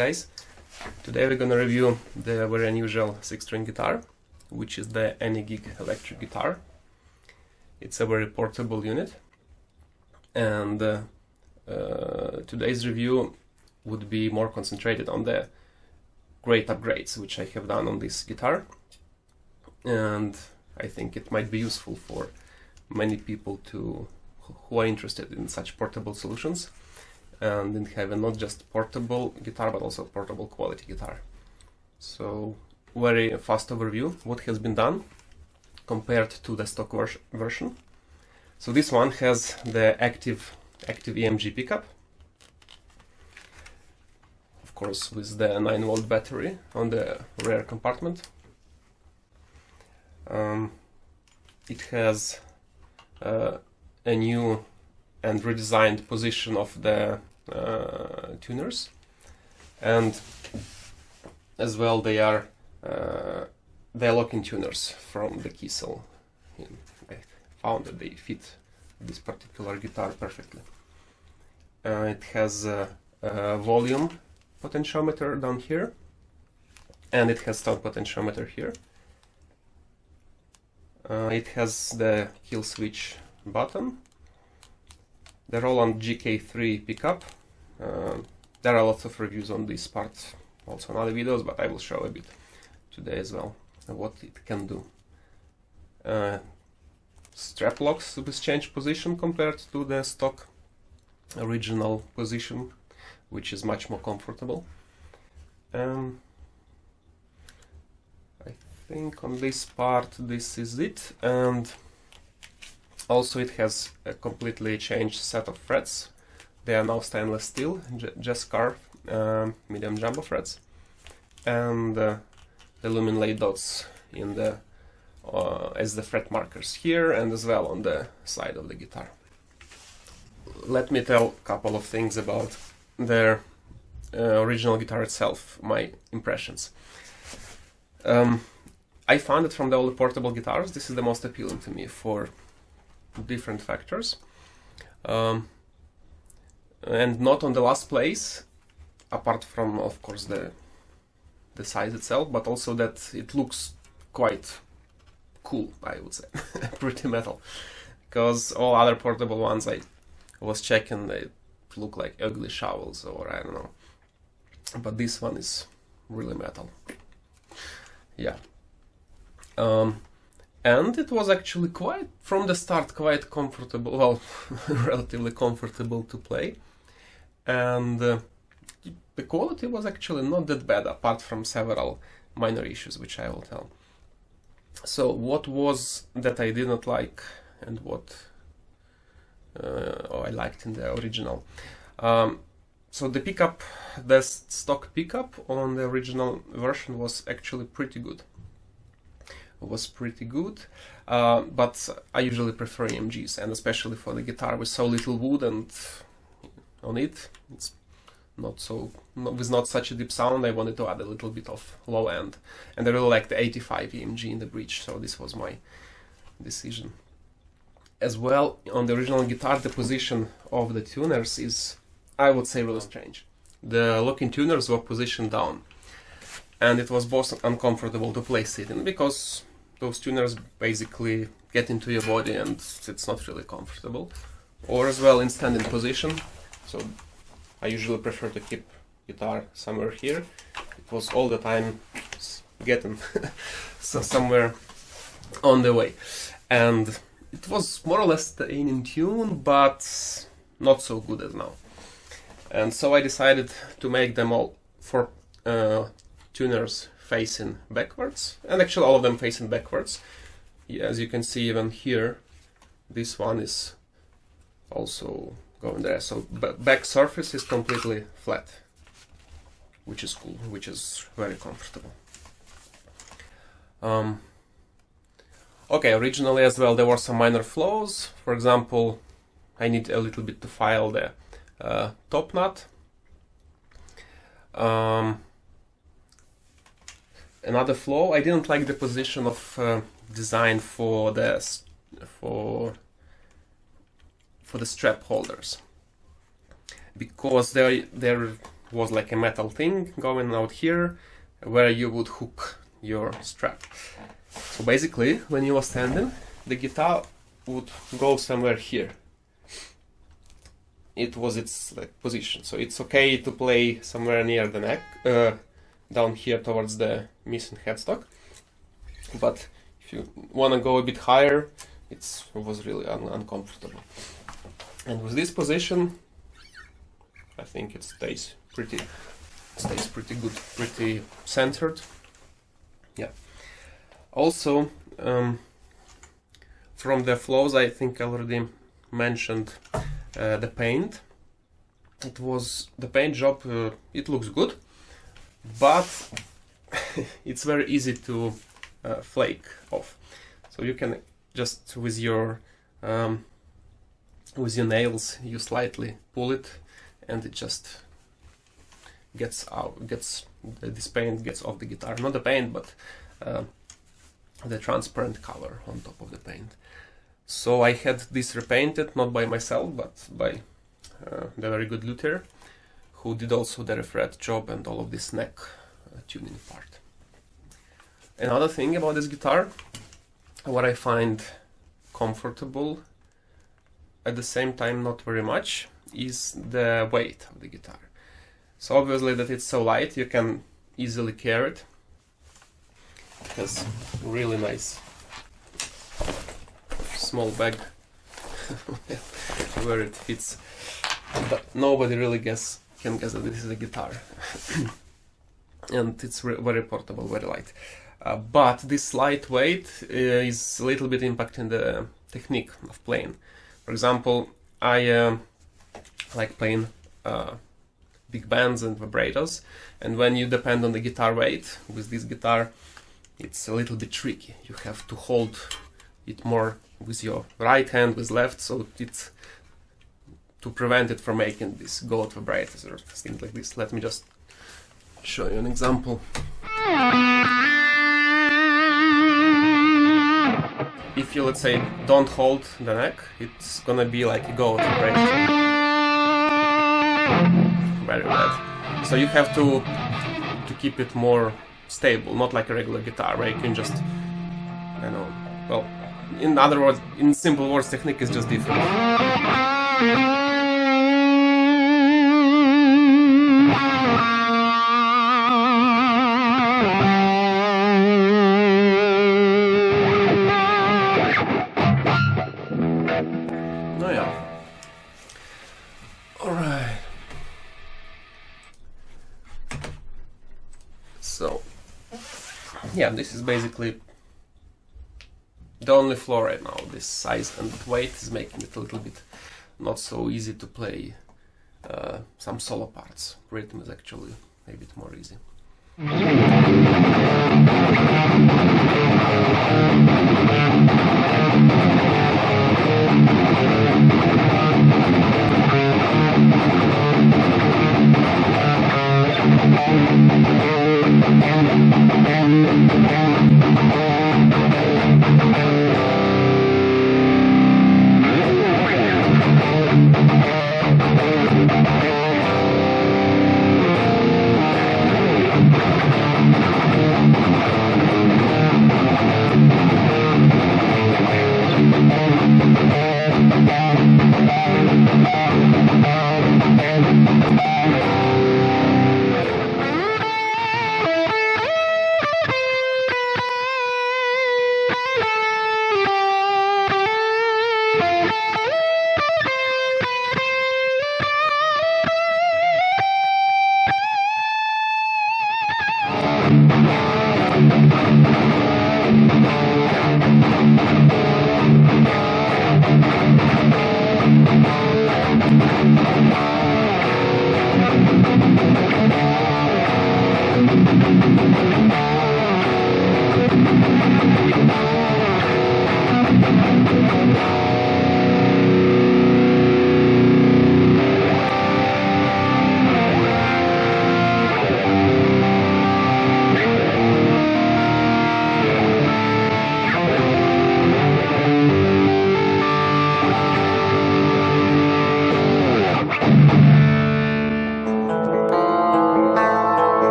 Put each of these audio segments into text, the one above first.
guys, today we're gonna review the very unusual 6-string guitar, which is the Anygig electric guitar. It's a very portable unit, and today's review would be more concentrated on the great upgrades which I have done on this guitar, and I think it might be useful for many people who are interested in such portable solutions and in having not just portable guitar but also portable quality guitar. So, very fast overview what has been done compared to the stock version. So this one has the active EMG pickup, of course with the 9-volt battery on the rear compartment. It has a new and redesigned position of the tuners, and as well they are locking tuners from the Kiesel. I found that they fit this particular guitar perfectly. It has a volume potentiometer down here, and it has tone potentiometer here. It has the kill switch button, the Roland GK-3 pickup. There are lots of reviews on this part, also in other videos, but I will show a bit today as well what it can do. Strap locks with change position compared to the stock original position, which is much more comfortable. I think on this part this is it, and also it has a completely changed set of frets. They are now stainless steel, Jescar medium jumbo frets, and the luminlay dots in the as the fret markers here and as well on the side of the guitar. Let me tell a couple of things about the original guitar itself, my impressions. I found that from all the portable guitars, this is the most appealing to me for different factors. And not on the last place, apart from, of course, the size itself, but also that it looks quite cool, I would say. Pretty metal. Because all other portable ones I was checking, they look like ugly shovels, or I don't know. But this one is really metal. Yeah. And it was actually quite, from the start, quite comfortable, well, relatively comfortable to play. And the quality was actually not that bad, apart from several minor issues, which I will tell. So what was that I did not like, and what I liked in the original? So the pickup, the stock pickup on the original version was actually pretty good. But I usually prefer EMGs, and especially for the guitar with so little wood and on it, it's with not such a deep sound. I wanted to add a little bit of low end, and I really like the 85 EMG in the bridge, so this was my decision. As well, on the original guitar, the position of the tuners is, I would say, really strange. The locking tuners were positioned down, and it was both uncomfortable to play sitting, because those tuners basically get into your body and it's not really comfortable. Or as well in standing position, so I usually prefer to keep guitar somewhere here. It was all the time getting so somewhere on the way. And it was more or less staying in tune, but not so good as now. And so I decided to make them all for tuners facing backwards, and actually all of them facing backwards. Yeah, as you can see, even here, this one is also going there. So back surface is completely flat, which is cool, which is very comfortable. Okay, originally as well there were some minor flaws. For example, I need a little bit to file the top nut. Another flaw, I didn't like the position of design for the strap holders, because they're was like a metal thing going out here where you would hook your strap. So basically, when you were standing, the guitar would go somewhere here. It was its like position, so it's okay to play somewhere near the neck, down here towards the missing headstock. But if you want to go a bit higher, it was really uncomfortable. And with this position, I think it stays pretty good, pretty centered. Yeah. Also, from the flaws, I think I already mentioned the paint. The paint job. It looks good, but it's very easy to flake off. So you can just with your nails, you slightly pull it, and it just gets out. This paint gets off the guitar. Not the paint, but the transparent color on top of the paint. So I had this repainted, not by myself, but by the very good luthier, who did also the refret job and all of this neck tuning part. Another thing about this guitar, what I find comfortable, at the same time not very much, is the weight of the guitar. So obviously that it's so light, you can easily carry it. It has really nice small bag where it fits, but nobody really can guess that this is a guitar. And it's very portable, very light. But this lightweight is a little bit impacting the technique of playing. For example, I like playing big bands and vibrators, and when you depend on the guitar weight with this guitar, it's a little bit tricky. You have to hold it more with your right hand, with left, so it's to prevent it from making this goat vibrators or things like this. Let me just show you an example. If you, let's say, don't hold the neck, it's gonna be like a goat vibrator. Very bad. So you have to keep it more stable, not like a regular guitar where you can just, you know, well, in other words, in simple words, technique is just different. Oh yeah. All right. So, yeah, this is basically the only flaw right now. This size and weight is making it a little bit not so easy to play some solo parts. Rhythm is actually a bit more easy.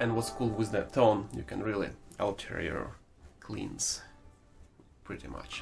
And what's cool with that tone, you can really alter your cleans pretty much.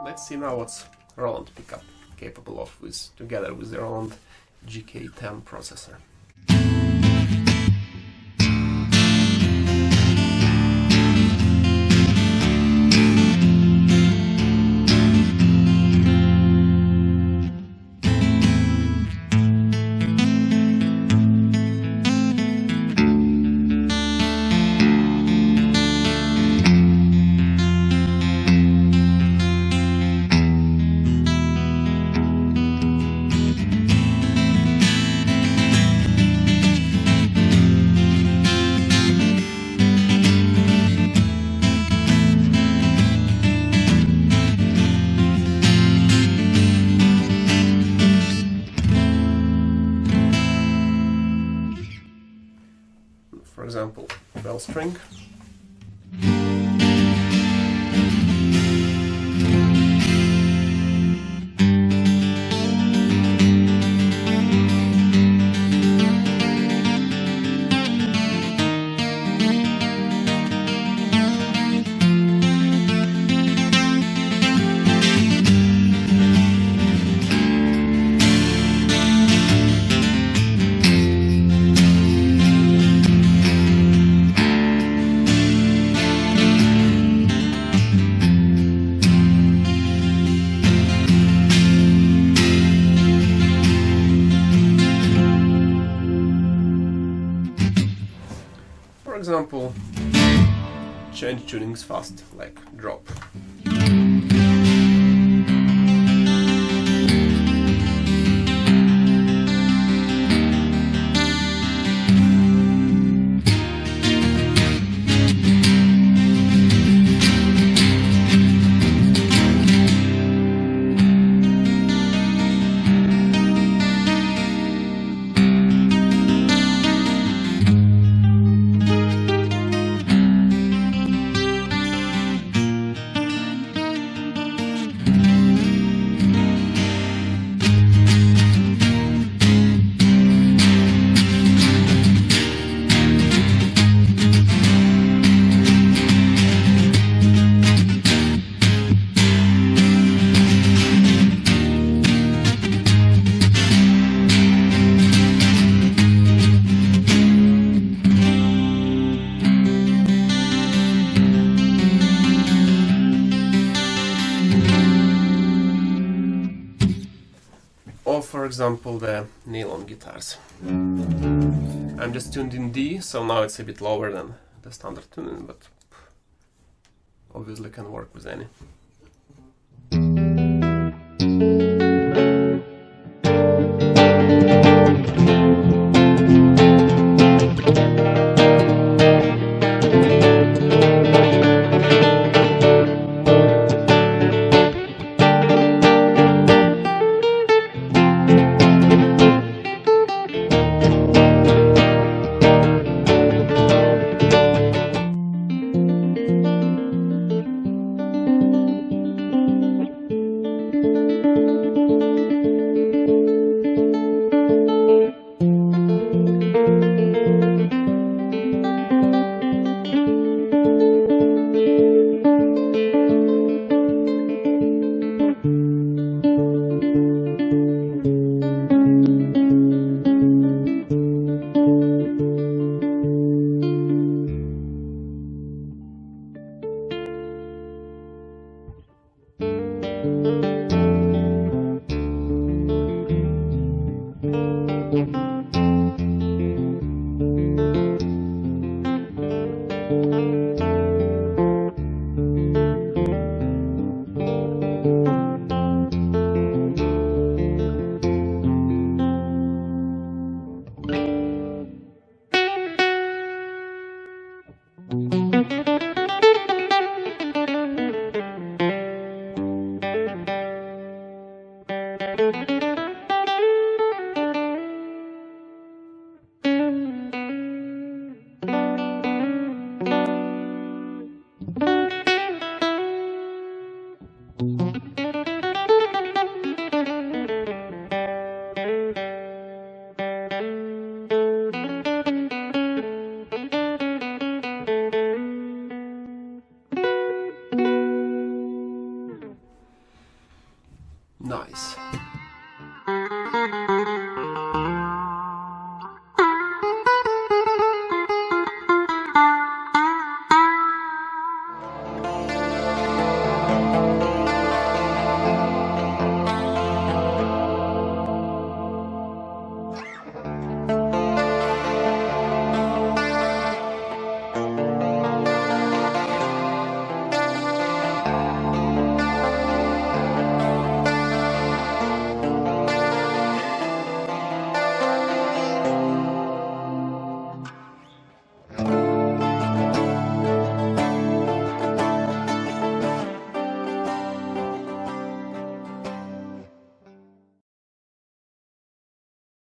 Let's see now what's Roland pickup capable of together with the Roland GK-3 processor. For example, bell string. For example, change tunings fast, like drop. Or for example the nylon guitars. I'm just tuned in D, so now it's a bit lower than the standard tuning, but obviously can work with any. Nice.